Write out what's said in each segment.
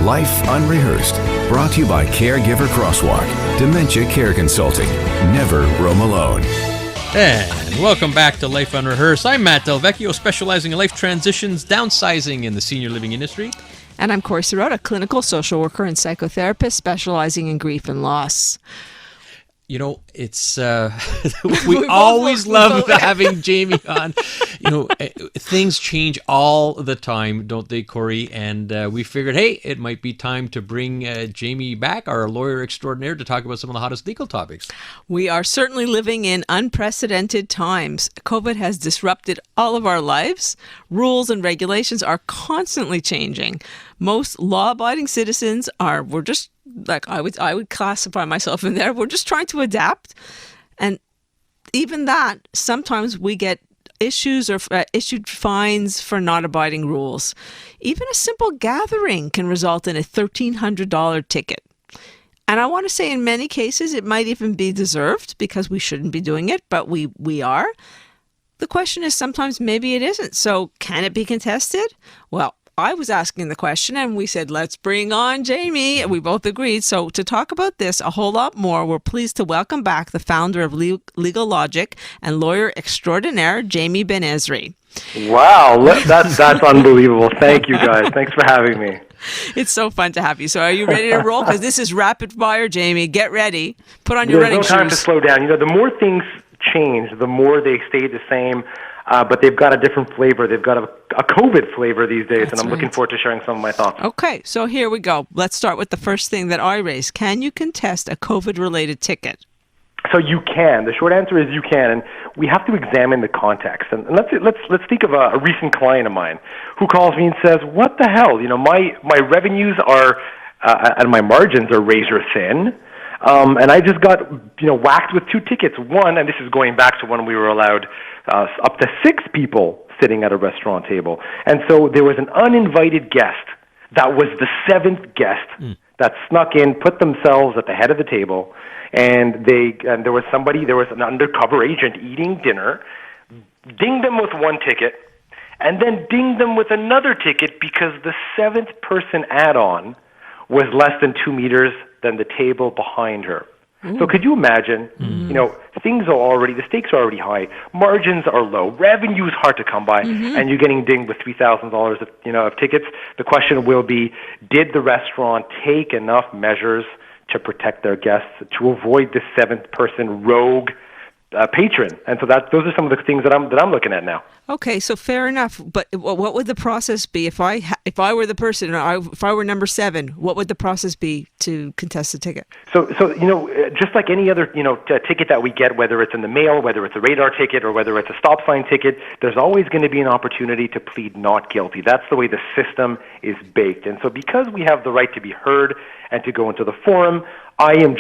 Life Unrehearsed, brought to you by Caregiver Crosswalk, Dementia Care Consulting. Never roam alone. And welcome back to Life Unrehearsed. I'm Matt Delvecchio, specializing in life transitions, downsizing in the senior living industry. And I'm Corey Sirota, clinical social worker and psychotherapist specializing in grief and loss. You know, it's we always love having Jamie on. You know, things change all the time, don't they, Corey? And we figured, hey, it might be time to bring Jamie back, our lawyer extraordinaire, to talk about some of the hottest legal topics. We are certainly living in unprecedented times. COVID has disrupted all of our lives. Rules and regulations are constantly changing. Most law-abiding citizens we're just, like I would classify myself in there, we're just trying to adapt. And even that, sometimes we get issues or issued fines for not abiding rules. Even a simple gathering can result in a $1,300 ticket. And I want to say in many cases, it might even be deserved because we shouldn't be doing it, but we are. The question is sometimes maybe it isn't. So can it be contested? Well, I was asking the question and we said, let's bring on Jamie. And we both agreed. So to talk about this a whole lot more, we're pleased to welcome back the founder of Legal Logik and lawyer extraordinaire, Jamie Benizri. Wow, that's unbelievable. Thank you, guys. Thanks for having me. It's so fun to have you. So are you ready to roll? Because this is rapid fire, Jamie. Get ready. Put on your running shoes. There's no time to slow down. You know, the more things change, the more they stay the same. But they've got a different flavor. They've got a COVID flavor these days, and I'm looking forward to sharing some of my thoughts. Okay, so here we go. Let's start with the first thing that I raised. Can you contest a COVID-related ticket? So you can. The short answer is you can, and we have to examine the context. And let's think of a recent client of mine who calls me and says, "What the hell? You know, my revenues are and my margins are razor thin." And I just got, whacked with 2 tickets. One, and this is going back to when we were allowed up to 6 people sitting at a restaurant table. And so there was an uninvited guest that was the 7th guest that snuck in, put themselves at the head of the table, and there was an undercover agent eating dinner, dinged them with 1 ticket, and then dinged them with another ticket because the 7th person add-on was less than 2 meters than the table behind her. So could you imagine, the stakes are already high, margins are low, revenue is hard to come by, and you're getting dinged with $3,000 of tickets. The question will be, did the restaurant take enough measures to protect their guests to avoid the 7th person rogue patron? And so those are some of the things that I'm looking at now. Okay, so fair enough. But what would the process be if I were the person, if I were number 7? What would the process be to contest the ticket? So just like any other ticket that we get, whether it's in the mail, whether it's a radar ticket, or whether it's a stop sign ticket, there's always going to be an opportunity to plead not guilty. That's the way the system is baked. And so because we have the right to be heard and to go into the forum, I'm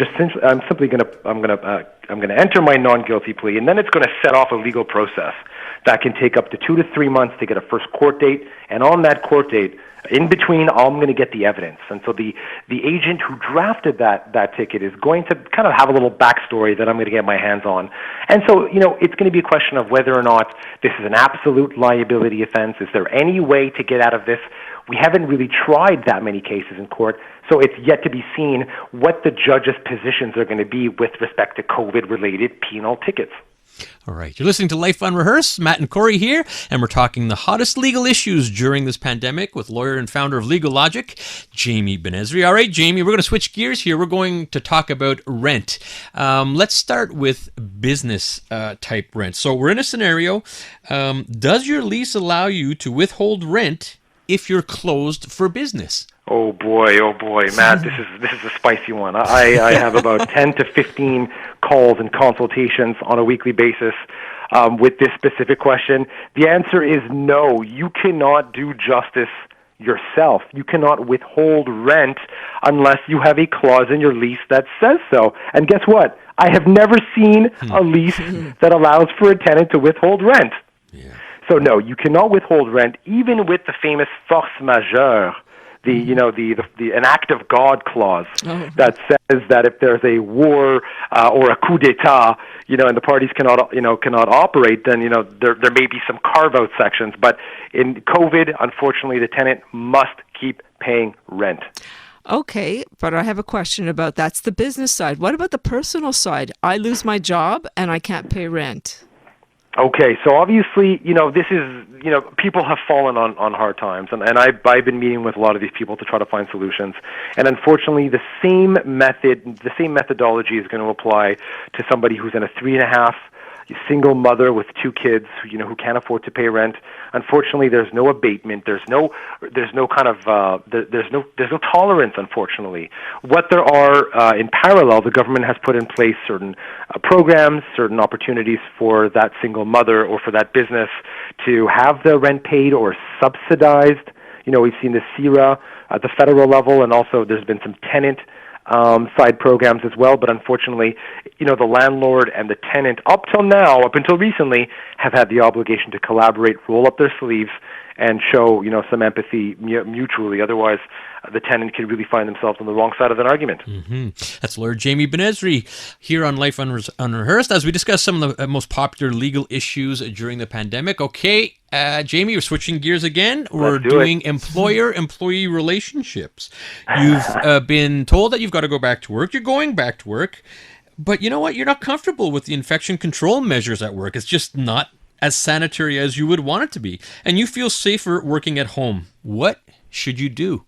simply going to enter my non-guilty plea, and then it's going to set off a legal process that can take up to 2 to 3 months to get a first court date. And on that court date, in between, I'm going to get the evidence. And so the agent who drafted that ticket is going to kind of have a little backstory that I'm going to get my hands on. And so, it's going to be a question of whether or not this is an absolute liability offense. Is there any way to get out of this? We haven't really tried that many cases in court, so it's yet to be seen what the judge's positions are going to be with respect to COVID-related penal tickets. All right, you're listening to Life Unrehearsed. Matt and Corey here, and we're talking the hottest legal issues during this pandemic with lawyer and founder of Legal Logik, Jamie Benizri. All right, Jamie, we're going to switch gears here. We're going to talk about rent. Let's start with business type rent. So we're in a scenario. Does your lease allow you to withhold rent if you're closed for business? Oh boy, Matt, this is a spicy one. I have about 10 to 15 calls and consultations on a weekly basis with this specific question. The answer is no. You cannot do justice yourself. You cannot withhold rent unless you have a clause in your lease that says so. And guess what? I have never seen a lease that allows for a tenant to withhold rent. Yeah. So no, you cannot withhold rent, even with the famous force majeure, an act of God clause that says that if there's a war or a coup d'état, and the parties cannot operate, then there may be some carve-out sections. But in COVID, unfortunately, the tenant must keep paying rent. Okay, but I have a question about that's the business side. What about the personal side? I lose my job and I can't pay rent. Okay, so obviously, this is, people have fallen on hard times, and I've been meeting with a lot of these people to try to find solutions, and unfortunately, the same methodology is going to apply to somebody who's in a 3.5 single mother with 2 kids, who can't afford to pay rent. Unfortunately, there's no abatement. There's no tolerance. Unfortunately, what there are in parallel, the government has put in place certain programs, certain opportunities for that single mother or for that business to have the rent paid or subsidized. We've seen the CERA at the federal level, and also there's been some tenant side programs as well, but unfortunately, the landlord and the tenant, up until recently, have had the obligation to collaborate, roll up their sleeves, and show, some empathy mutually. Otherwise, the tenant can really find themselves on the wrong side of an argument. Mm-hmm. That's lawyer Jamie Benizri here on Life Unrehearsed as we discuss some of the most popular legal issues during the pandemic. Okay, Jamie, we're switching gears again. We're doing employer-employee relationships. You've been told that you've got to go back to work. You're going back to work. But you know what? You're not comfortable with the infection control measures at work. It's just not as sanitary as you would want it to be. And you feel safer working at home. What should you do?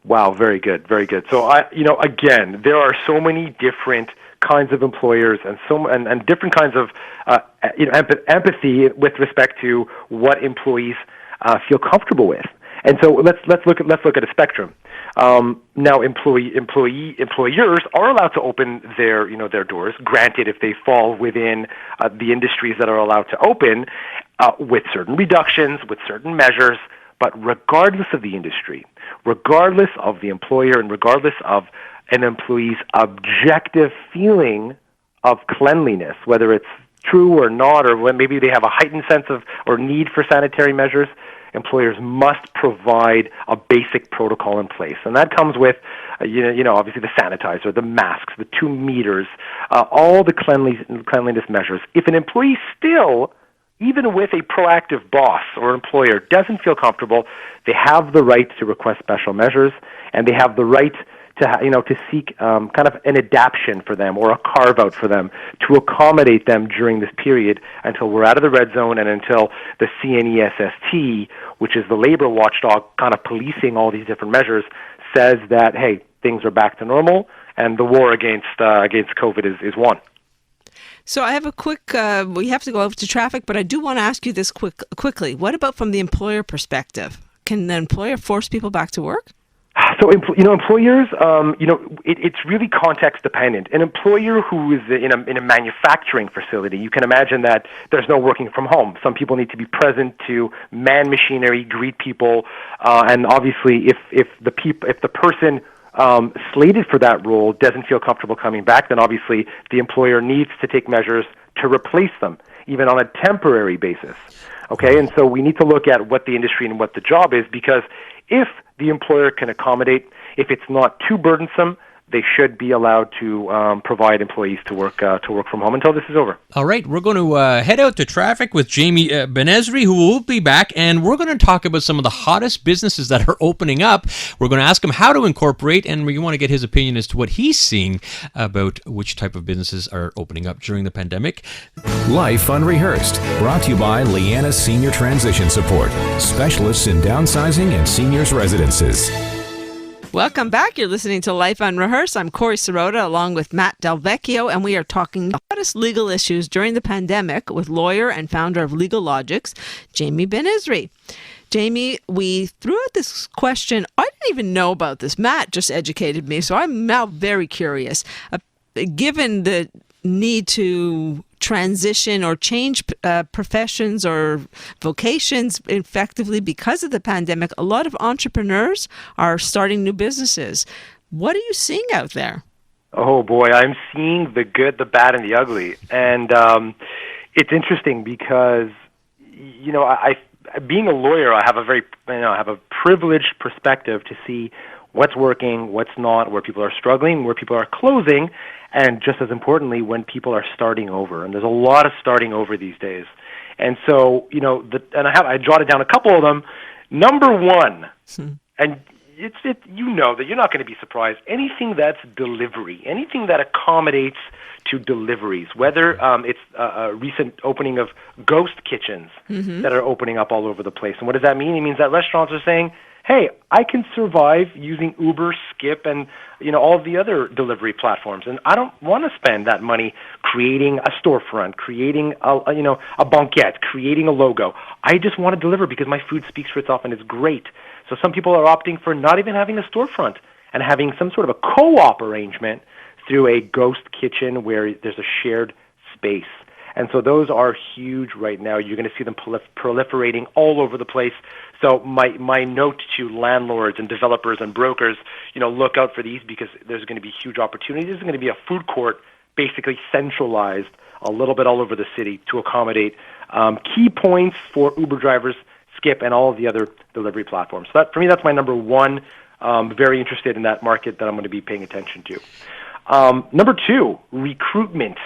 Wow, very good, very good. So, again, there are so many different kinds of employers and different kinds of empathy with respect to what employees feel comfortable with. And so let's look at a spectrum. Now, employers are allowed to open their doors. Granted, if they fall within the industries that are allowed to open, with certain reductions, with certain measures. But regardless of the industry, regardless of the employer, and regardless of an employee's objective feeling of cleanliness, whether it's true or not, or when maybe they have a heightened sense of or need for sanitary measures, employers must provide a basic protocol in place. And that comes with, obviously the sanitizer, the masks, the 2 meters, all the cleanliness measures. If an employee still, even with a proactive boss or employer, doesn't feel comfortable, they have the right to request special measures, and they have the right to seek kind of an adaptation for them or a carve-out for them to accommodate them during this period until we're out of the red zone and until the CNESST, which is the labor watchdog kind of policing all these different measures, says that, hey, things are back to normal and the war against COVID is won. So I have a quick, we have to go over to traffic, but I do want to ask you this quickly. What about from the employer perspective? Can the employer force people back to work? So, employers, it's really context dependent. An employer who is in a manufacturing facility, you can imagine that there's no working from home. Some people need to be present to man machinery, greet people, and obviously, if the person slated for that role doesn't feel comfortable coming back, then obviously the employer needs to take measures to replace them, even on a temporary basis. Okay, and so we need to look at what the industry and what the job is, because if the employer can accommodate, if it's not too burdensome, they should be allowed to provide employees to work from home until this is over. All right, we're going to head out to traffic with Jamie Benizri, who will be back, and we're going to talk about some of the hottest businesses that are opening up. We're going to ask him how to incorporate, and we want to get his opinion as to what he's seeing about which type of businesses are opening up during the pandemic. Life Unrehearsed, brought to you by Leanna Senior Transition Support, specialists in downsizing and seniors residences. Welcome back. You're listening to Life Unrehearsed. I'm Corey Sirota along with Matt Delvecchio, and we are talking the hottest legal issues during the pandemic with lawyer and founder of Legal Logik, Jamie Benizri. Jamie, we threw out this question. I didn't even know about this. Matt just educated me, so I'm now very curious. Given the need to transition or change professions or vocations effectively because of the pandemic, a lot of entrepreneurs are starting new businesses. What are you seeing out there? Oh boy, I'm seeing the good, the bad, and the ugly. And it's interesting because, I being a lawyer, I have a privileged perspective to see what's working, what's not, where people are struggling, where people are closing, and just as importantly, when people are starting over. And there's a lot of starting over these days. And so, I jotted down a couple of them. Number one, and you know that you're not going to be surprised. Anything that's delivery, anything that accommodates to deliveries, whether it's a recent opening of ghost kitchens that are opening up all over the place. And what does that mean? It means that restaurants are saying, hey, I can survive using Uber, Skip, and all of the other delivery platforms, and I don't want to spend that money creating a storefront, creating a banquette, creating a logo. I just want to deliver because my food speaks for itself and it's great. So some people are opting for not even having a storefront and having some sort of a co-op arrangement through a ghost kitchen where there's a shared space. And so those are huge right now. You're going to see them proliferating all over the place. So my note to landlords and developers and brokers, look out for these because there's going to be huge opportunities. There's going to be a food court basically centralized a little bit all over the city to accommodate key points for Uber drivers, Skip, and all of the other delivery platforms. So for me, that's my number one. Very interested in that market that I'm going to be paying attention to. Number two, recruitment.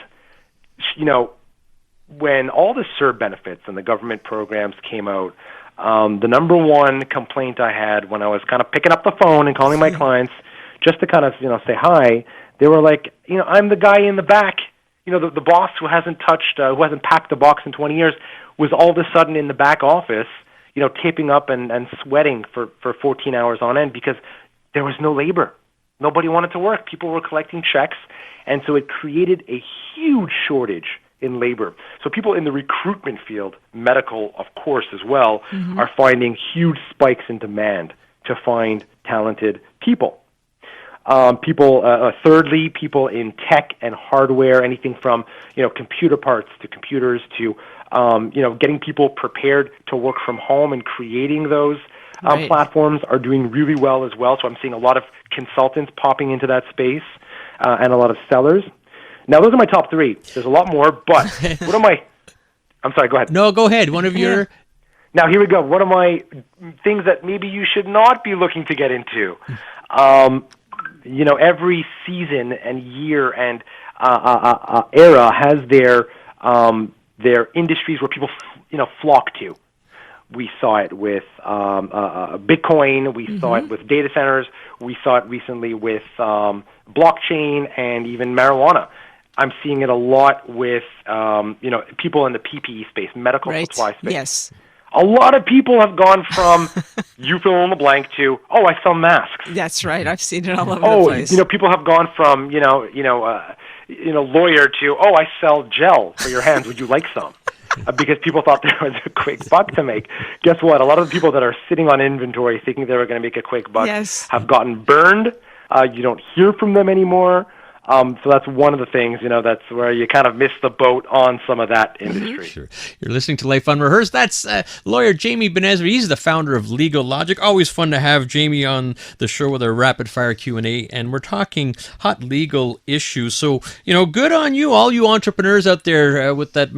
When all the CERB benefits and the government programs came out, the number one complaint I had when I was kind of picking up the phone and calling my clients just to kind of, say hi, they were like, I'm the guy in the back. The boss who hasn't packed the box in 20 years was all of a sudden in the back office, taping up and sweating for 14 hours on end because there was no labor. Nobody wanted to work. People were collecting checks, and so it created a huge shortage in labor. So people in the recruitment field, medical, of course, as well, are finding huge spikes in demand to find talented people. Thirdly, people in tech and hardware, anything from computer parts to computers to getting people prepared to work from home and creating those platforms are doing really well as well. So I'm seeing a lot of consultants popping into that space and a lot of sellers. Now, those are my top three. There's a lot more, but what am I... I'm sorry, go ahead. No, go ahead. One of your... Now, here we go. One of my things that maybe you should not be looking to get into. Every season and year and era has their industries where people, flock to. We saw it with Bitcoin. We saw it with data centers. We saw it recently with blockchain and even marijuana. I'm seeing it a lot with, people in the PPE space, medical supply space. Yes. A lot of people have gone from you fill in the blank to, I sell masks. That's right. I've seen it all over the place. People have gone from, lawyer to, I sell gel for your hands. Would you like some? Because people thought there was a quick buck to make. Guess what? A lot of the people that are sitting on inventory thinking they were going to make a quick buck have gotten burned. You don't hear from them anymore. So that's one of the things, that's where you kind of miss the boat on some of that industry. Sure. You're listening to Life Unrehearsed. That's lawyer Jamie Benizri. He's the founder of Legal Logik. Always fun to have Jamie on the show with our rapid-fire Q&A, and we're talking hot legal issues. So, good on you, all you entrepreneurs out there with that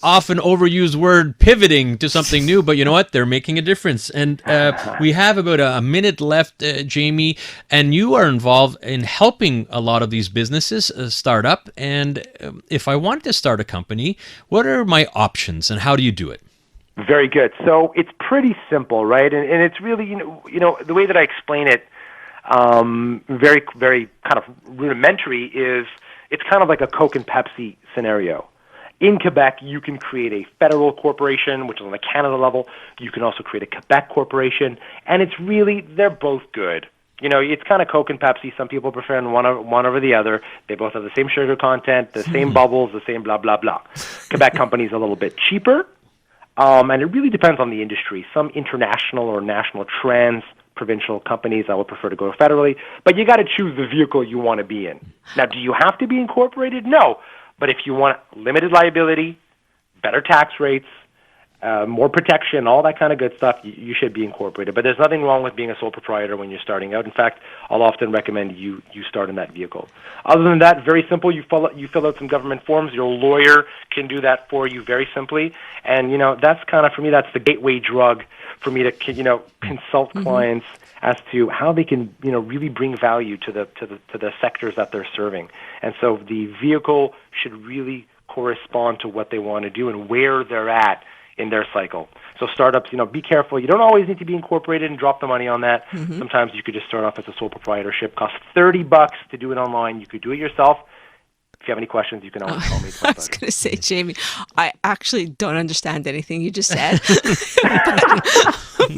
often overused word pivoting to something new, but you know what? They're making a difference. And we have about a minute left, Jamie, and you are involved in helping a lot of these businesses start up, and if I wanted to start a company, what are my options and how do you do it? Very good. So it's pretty simple, right? And it's really, the way that I explain it, very, very kind of rudimentary is it's kind of like a Coke and Pepsi scenario. In Quebec, you can create a federal corporation, which is on the Canada level. You can also create a Quebec corporation, and it's really, they're both good. It's kind of Coke and Pepsi. Some people prefer one over the other. They both have the same sugar content, the same bubbles, the same blah, blah, blah. Quebec company's a little bit cheaper, and it really depends on the industry. Some international or national trans-provincial companies, I would prefer to go federally, but you got to choose the vehicle you want to be in. Now, do you have to be incorporated? No, but if you want limited liability, better tax rates, more protection, all that kind of good stuff, you should be incorporated. But there's nothing wrong with being a sole proprietor when you're starting out. In fact, I'll often recommend you start in that vehicle. Other than that, very simple. You fill out some government forms. Your lawyer can do that for you very simply. And, that's kind of, for me, that's the gateway drug for me to, consult clients as to how they can, really bring value to the sectors that they're serving. And so the vehicle should really correspond to what they want to do and where they're at in their cycle. So startups, be careful. You don't always need to be incorporated and drop the money on that. Sometimes you could just start off as a sole proprietorship. Costs $30 to do it online. You could do it yourself. If you have any questions, you can always call me. I was going to say, Jamie, I actually don't understand anything you just said,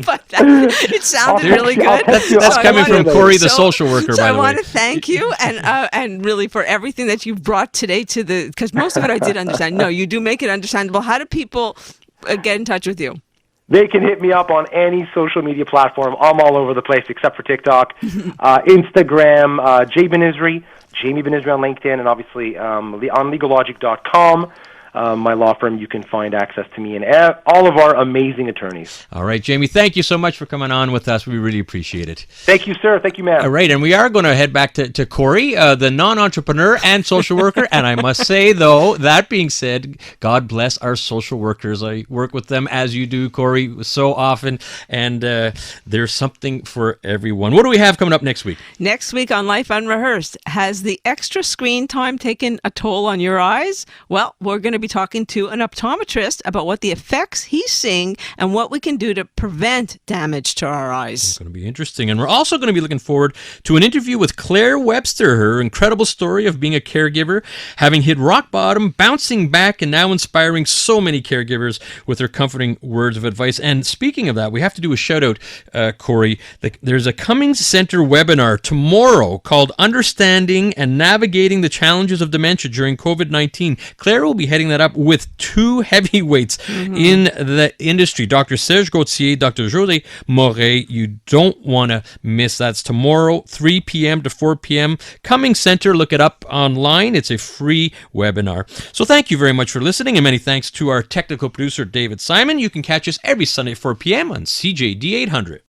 but it sounded really good. That's coming from Corey, the social worker, so by the way. I want to thank you and really for everything that you brought today because most of it I did understand. No, you do make it understandable. How do people get in touch with you? They can hit me up on any social media platform. I'm all over the place except for TikTok, Instagram, Benizri, Jamie Benizri on LinkedIn, and obviously on legallogic.com. My law firm, you can find access to me and all of our amazing attorneys. All right, Jamie, thank you so much for coming on with us. We really appreciate it. Thank you, sir. Thank you, ma'am. All right, and we are going to head back to Corey, the non-entrepreneur and social worker. And I must say, though, that being said, God bless our social workers. I work with them, as you do, Corey, so often, and there's something for everyone. What do we have coming up next week? Next week on Life Unrehearsed, has the extra screen time taken a toll on your eyes? Well, we're going to be talking to an optometrist about what the effects he's seeing and what we can do to prevent damage to our eyes. It's going to be interesting. And we're also going to be looking forward to an interview with Claire Webster, her incredible story of being a caregiver, having hit rock bottom, bouncing back, and now inspiring so many caregivers with her comforting words of advice. And speaking of that, we have to do a shout out, Corey. There's a Cummings Center webinar tomorrow called Understanding and Navigating the Challenges of Dementia During COVID-19. Claire will be heading that up with two heavyweights in the industry, Dr. Serge Gauthier, Dr. José Moret. You don't want to miss that. It's tomorrow, 3 p.m. to 4 p.m. Cummings Center, look it up online. It's a free webinar. So thank you very much for listening, and many thanks to our technical producer, David Simon. You can catch us every Sunday at 4 p.m. on CJD 800.